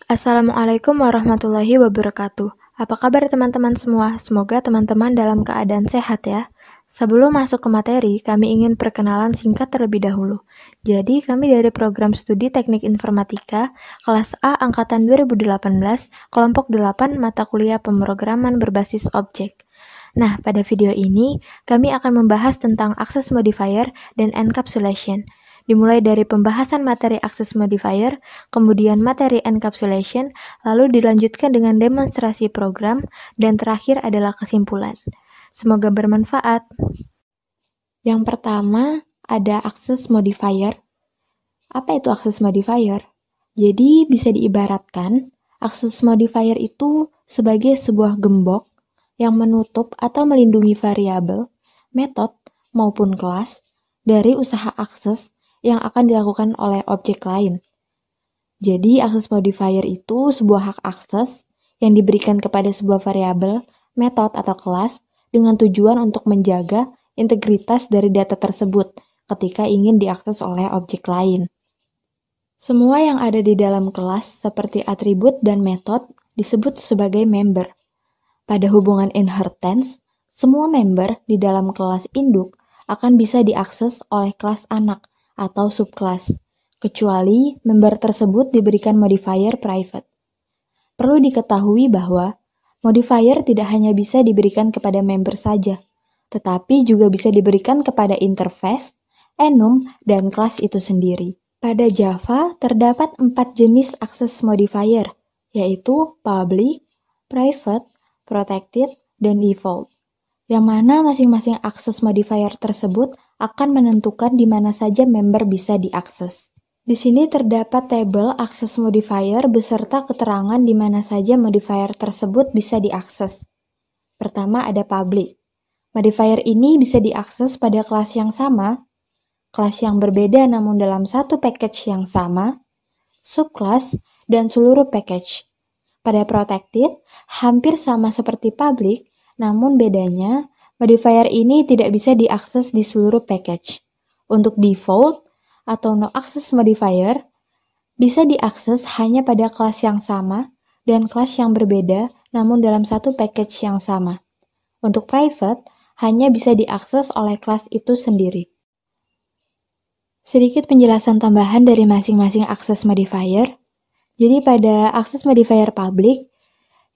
Assalamualaikum warahmatullahi wabarakatuh. Apa kabar teman-teman semua? Semoga teman-teman dalam keadaan sehat ya. Sebelum masuk ke materi, kami ingin perkenalan singkat terlebih dahulu. Jadi, kami dari program studi Teknik Informatika, kelas A angkatan 2018, kelompok 8 mata kuliah pemrograman berbasis objek. Nah, pada video ini, kami akan membahas tentang access modifier dan encapsulation. Dimulai dari pembahasan materi access modifier, kemudian materi encapsulation, lalu dilanjutkan dengan demonstrasi program, dan terakhir adalah kesimpulan. Semoga bermanfaat. Yang pertama, ada access modifier. Apa itu access modifier? Jadi, bisa diibaratkan, access modifier itu sebagai sebuah gembok yang menutup atau melindungi variabel, metode, maupun kelas dari usaha akses yang akan dilakukan oleh objek lain. Jadi, access modifier itu sebuah hak akses yang diberikan kepada sebuah variabel, metode, atau kelas dengan tujuan untuk menjaga integritas dari data tersebut ketika ingin diakses oleh objek lain. Semua yang ada di dalam kelas seperti atribut dan metode disebut sebagai member. Pada hubungan inheritance, semua member di dalam kelas induk akan bisa diakses oleh kelas anak atau subkelas, kecuali member tersebut diberikan modifier private. Perlu diketahui bahwa modifier tidak hanya bisa diberikan kepada member saja, tetapi juga bisa diberikan kepada interface, enum, dan kelas itu sendiri. Pada Java, terdapat 4 jenis access modifier, yaitu public, private, protected, dan default, yang mana masing-masing access modifier tersebut akan menentukan di mana saja member bisa diakses. Di sini terdapat tabel access modifier beserta keterangan di mana saja modifier tersebut bisa diakses. Pertama ada public. Modifier ini bisa diakses pada kelas yang sama, kelas yang berbeda namun dalam satu package yang sama, subkelas, dan seluruh package. Pada protected, hampir sama seperti public, namun bedanya, modifier ini tidak bisa diakses di seluruh package. Untuk default atau no access modifier, bisa diakses hanya pada kelas yang sama dan kelas yang berbeda namun dalam satu package yang sama. Untuk private, hanya bisa diakses oleh kelas itu sendiri. Sedikit penjelasan tambahan dari masing-masing access modifier. Jadi pada access modifier public,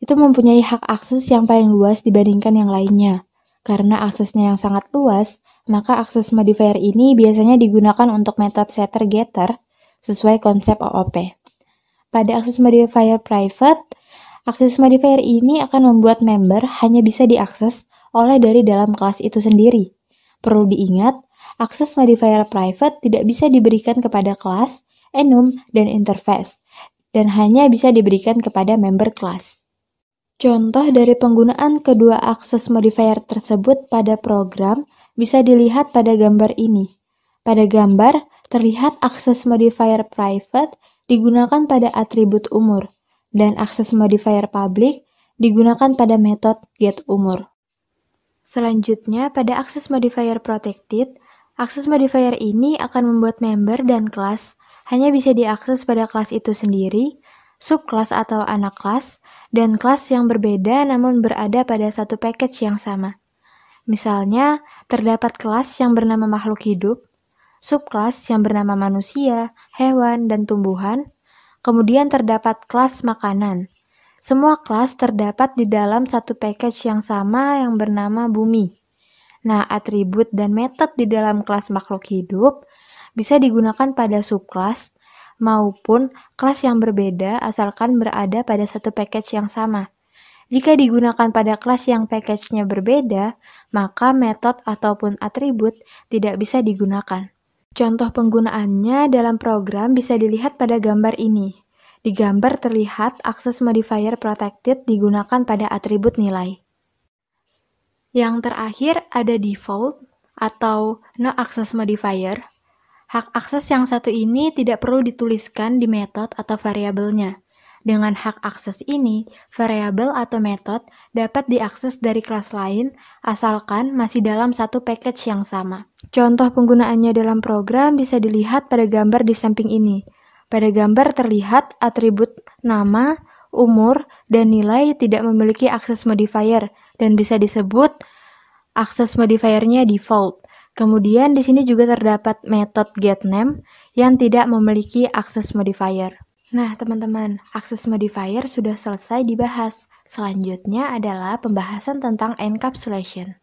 itu mempunyai hak akses yang paling luas dibandingkan yang lainnya. Karena aksesnya yang sangat luas, maka access modifier ini biasanya digunakan untuk metode setter-getter sesuai konsep OOP. Pada access modifier private, access modifier ini akan membuat member hanya bisa diakses oleh dari dalam kelas itu sendiri. Perlu diingat, access modifier private tidak bisa diberikan kepada kelas, enum, dan interface, dan hanya bisa diberikan kepada member kelas. Contoh dari penggunaan kedua access modifier tersebut pada program bisa dilihat pada gambar ini. Pada gambar, terlihat access modifier private digunakan pada atribut umur, dan access modifier public digunakan pada metode getUmur. Selanjutnya, pada access modifier protected, access modifier ini akan membuat member dan kelas hanya bisa diakses pada kelas itu sendiri, subkelas atau anak kelas, dan kelas yang berbeda namun berada pada satu package yang sama. Misalnya, terdapat kelas yang bernama makhluk hidup, subkelas yang bernama manusia, hewan, dan tumbuhan, kemudian terdapat kelas makanan. Semua kelas terdapat di dalam satu package yang sama yang bernama bumi. Nah, atribut dan metode di dalam kelas makhluk hidup bisa digunakan pada subkelas maupun kelas yang berbeda asalkan berada pada satu package yang sama. Jika digunakan pada kelas yang package-nya berbeda, maka metode ataupun atribut tidak bisa digunakan. Contoh penggunaannya dalam program bisa dilihat pada gambar ini. Di gambar terlihat access modifier protected digunakan pada atribut nilai. Yang terakhir ada default atau no access modifier. Hak akses yang satu ini tidak perlu dituliskan di metode atau variabelnya. Dengan hak akses ini, variabel atau metode dapat diakses dari kelas lain asalkan masih dalam satu package yang sama. Contoh penggunaannya dalam program bisa dilihat pada gambar di samping ini. Pada gambar terlihat atribut nama, umur, dan nilai tidak memiliki access modifier dan bisa disebut access modifiernya default. Kemudian di sini juga terdapat metode getName yang tidak memiliki access modifier. Nah, teman-teman, access modifier sudah selesai dibahas. Selanjutnya adalah pembahasan tentang encapsulation.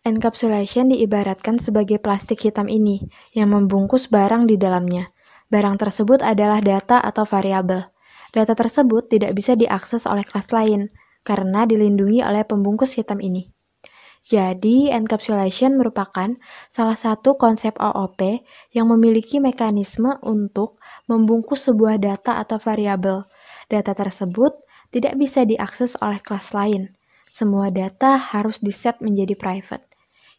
Encapsulation diibaratkan sebagai plastik hitam ini yang membungkus barang di dalamnya. Barang tersebut adalah data atau variabel. Data tersebut tidak bisa diakses oleh kelas lain karena dilindungi oleh pembungkus hitam ini. Jadi, encapsulation merupakan salah satu konsep OOP yang memiliki mekanisme untuk membungkus sebuah data atau variabel. Data tersebut tidak bisa diakses oleh kelas lain. Semua data harus diset menjadi private.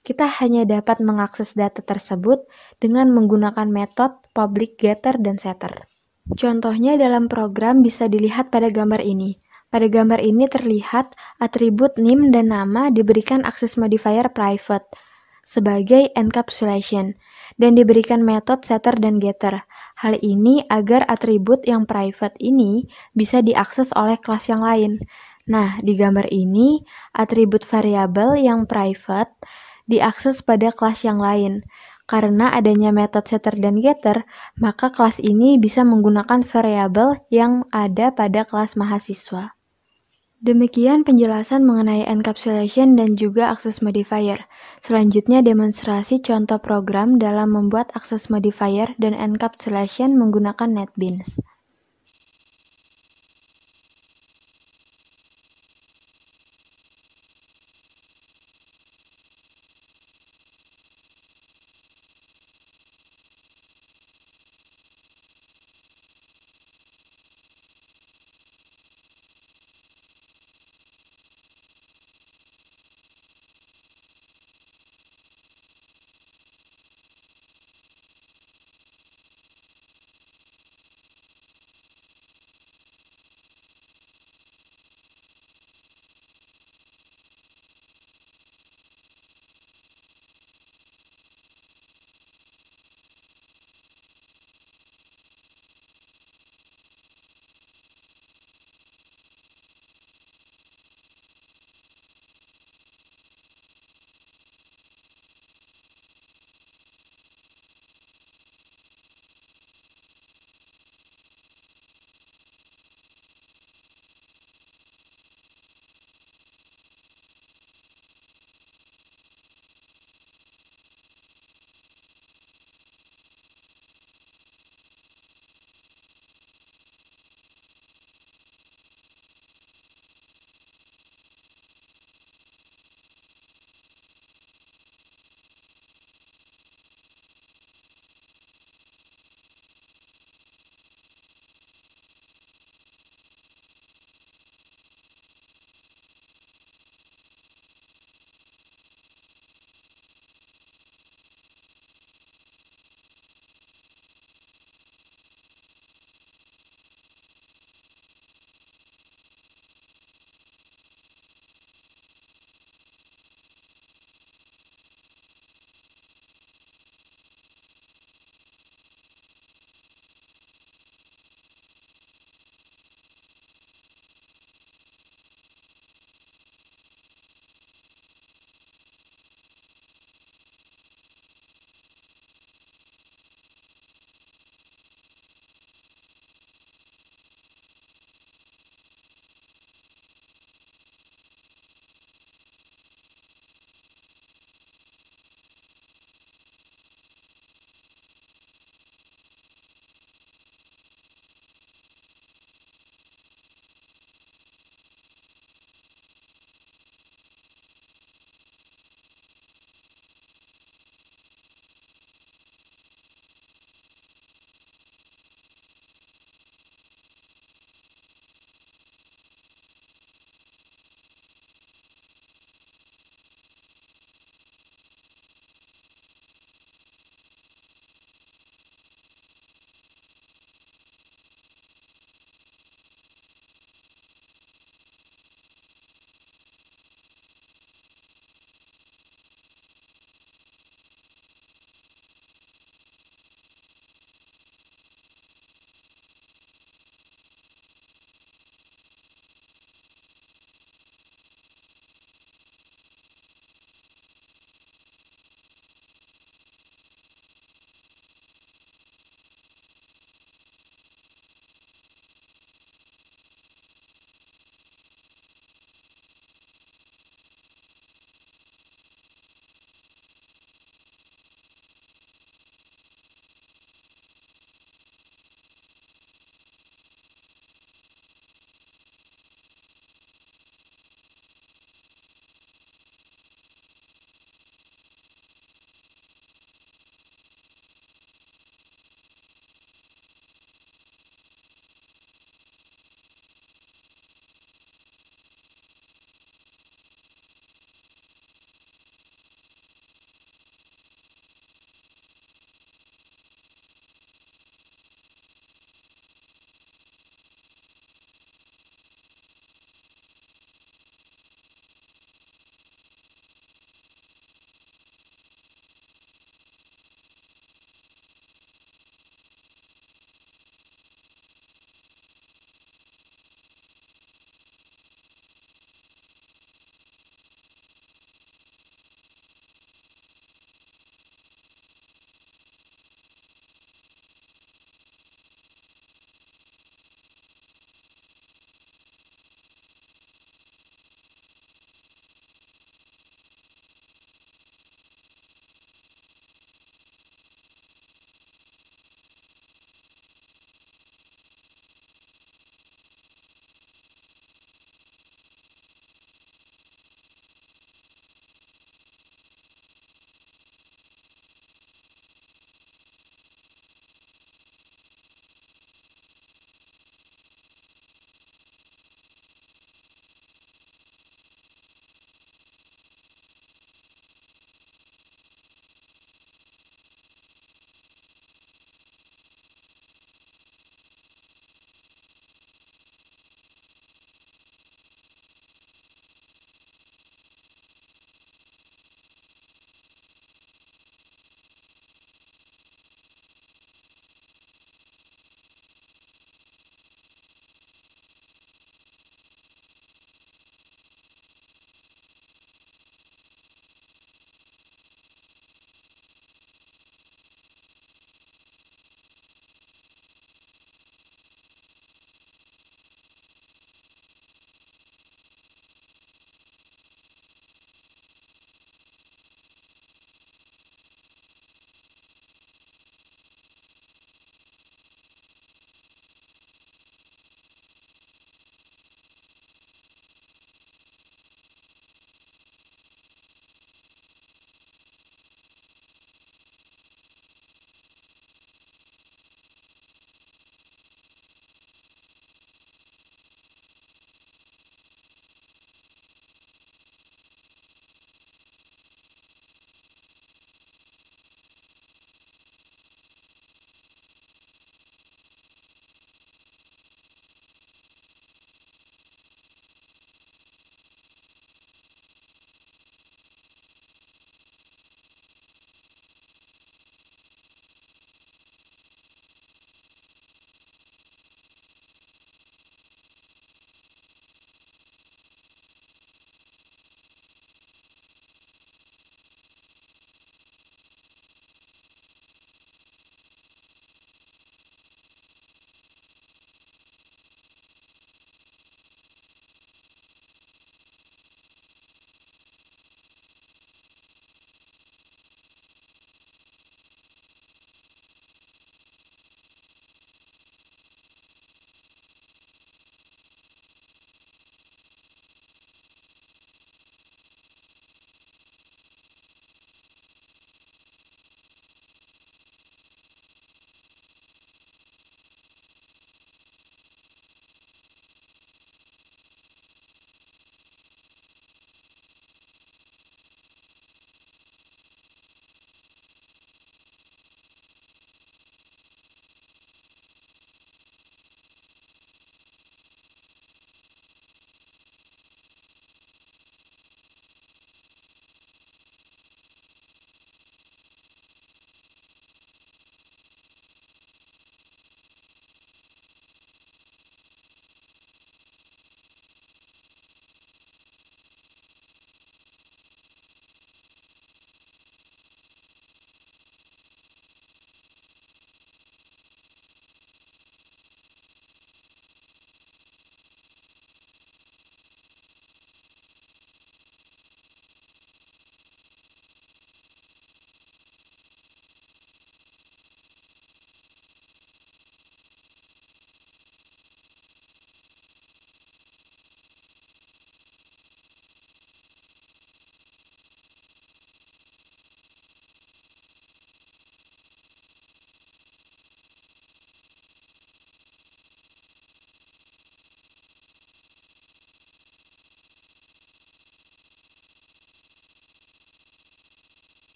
Kita hanya dapat mengakses data tersebut dengan menggunakan metode public getter dan setter. Contohnya dalam program bisa dilihat pada gambar ini. Pada gambar ini terlihat atribut name dan nama diberikan access modifier private sebagai encapsulation dan diberikan metode setter dan getter. Hal ini agar atribut yang private ini bisa diakses oleh kelas yang lain. Nah, di gambar ini atribut variabel yang private diakses pada kelas yang lain. Karena adanya metode setter dan getter, maka kelas ini bisa menggunakan variabel yang ada pada kelas mahasiswa. Demikian penjelasan mengenai encapsulation dan juga access modifier. Selanjutnya demonstrasi contoh program dalam membuat access modifier dan encapsulation menggunakan NetBeans.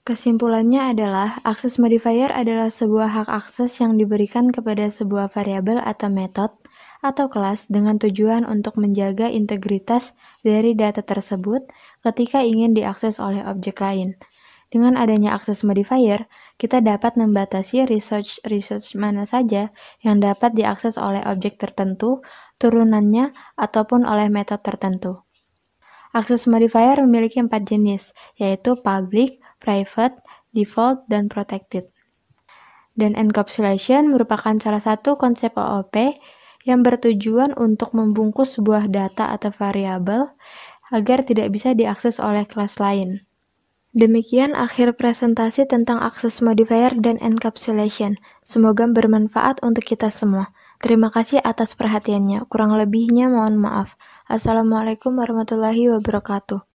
Kesimpulannya adalah, akses modifier adalah sebuah hak akses yang diberikan kepada sebuah variabel atau metode atau kelas dengan tujuan untuk menjaga integritas dari data tersebut ketika ingin diakses oleh objek lain. Dengan adanya akses modifier, kita dapat membatasi research mana saja yang dapat diakses oleh objek tertentu, turunannya, ataupun oleh metode tertentu. Akses modifier memiliki 4 jenis, yaitu public, private, default, dan protected. Dan encapsulation merupakan salah satu konsep OOP yang bertujuan untuk membungkus sebuah data atau variabel agar tidak bisa diakses oleh kelas lain. Demikian akhir presentasi tentang akses modifier dan encapsulation. Semoga bermanfaat untuk kita semua. Terima kasih atas perhatiannya. Kurang lebihnya mohon maaf. Assalamualaikum warahmatullahi wabarakatuh.